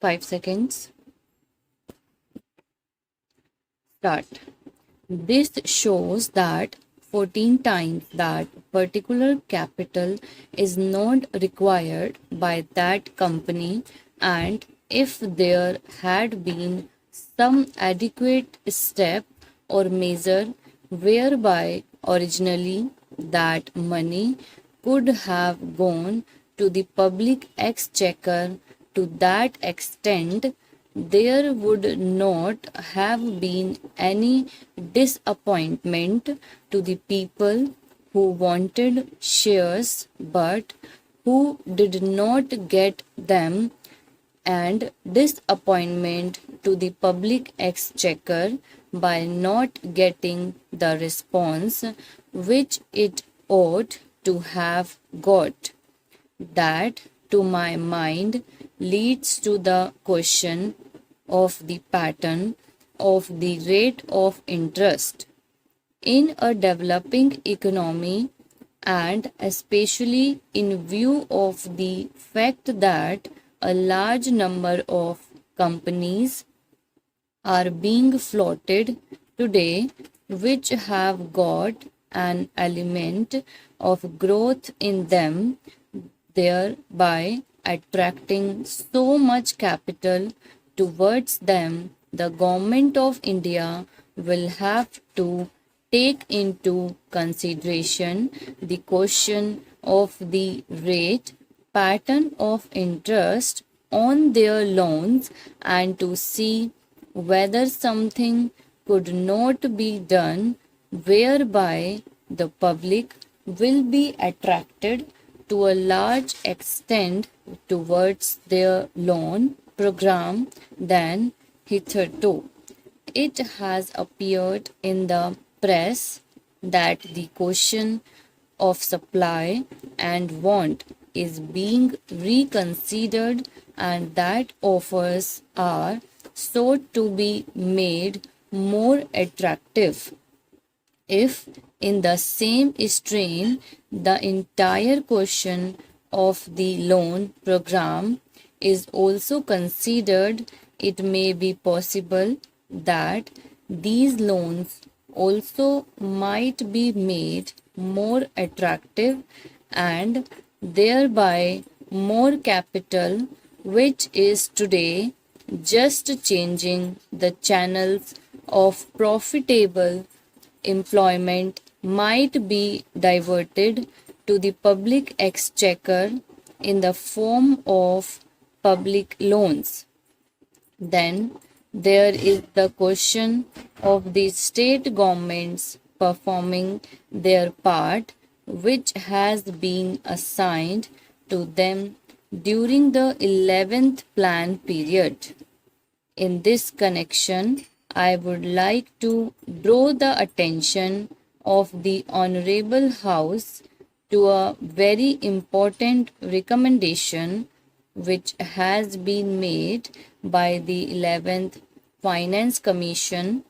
5 seconds. Start. This shows that 14 times that particular capital is not required by that company, and if there had been some adequate step or measure whereby originally that money could have gone to the public exchequer, to that extent there would not have been any disappointment to the people who wanted shares but who did not get them, and disappointment to the public exchequer by not getting the response which it ought to have got. That, to my mind, leads to the question of the pattern of the rate of interest. In a developing economy, and especially in view of the fact that a large number of companies are being floated today which have got an element of growth in them, thereby attracting so much capital towards them, the government of India will have to take into consideration the question of the rate pattern of interest on their loans, and to see whether something could not be done whereby the public will be attracted to a large extent towards their loan program than hitherto. It has appeared in the press that the question of supply and want is being reconsidered, and that offers are sought to be made more attractive. If, in the same strain, the entire question of the loan program is also considered, it may be possible that these loans also might be made more attractive, and thereby more capital, which is today just changing the channels of profitable employment, might be diverted to the public exchequer in the form of public loans. Then there is the question of the state governments performing their part, which has been assigned to them during the 11th plan period. In this connection, I would like to draw the attention of the Honorable House to a very important recommendation which has been made by the 11th Finance Commission,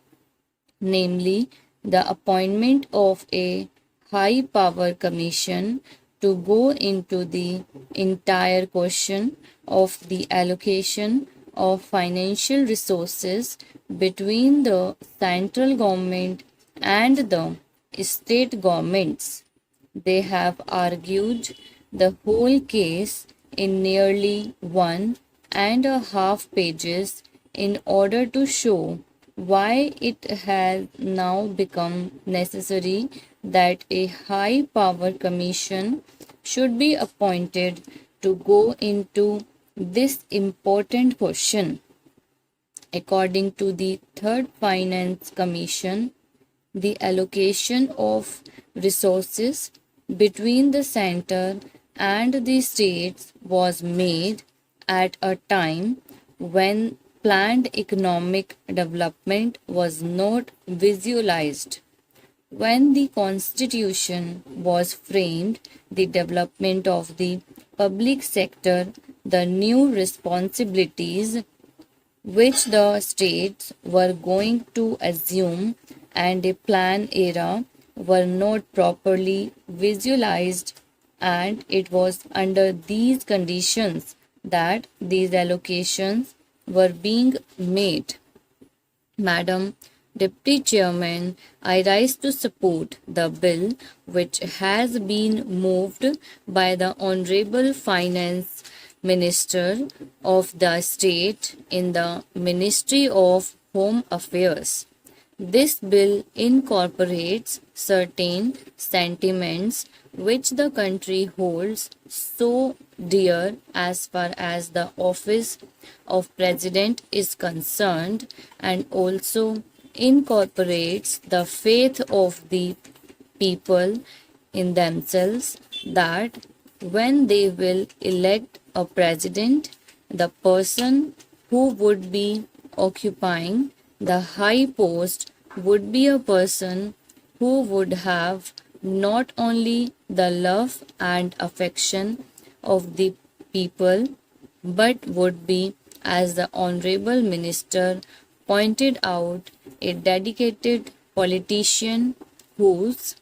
namely the appointment of a high power commission to go into the entire question of the allocation of financial resources between the central government and the state governments. They have argued the whole case in nearly 1.5 pages in order to show why it has now become necessary that a high power commission should be appointed to go into this important question. According to the Third Finance Commission, the allocation of resources between the center and the states was made at a time when planned economic development was not visualized. When the Constitution was framed, the development of the public sector, the new responsibilities which the states were going to assume, and a plan era were not properly visualized, and it was under these conditions that these allocations were being made. Madam Deputy Chairman, I rise to support the bill which has been moved by the Honorable Finance Minister of the state in the Ministry of Home Affairs. This bill incorporates certain sentiments which the country holds so dear as far as the office of president is concerned, and also incorporates the faith of the people in themselves, that when they will elect a president, the person who would be occupying the high post would be a person who would have not only the love and affection of the people, but would be, as the Honorable Minister pointed out, a dedicated politician whose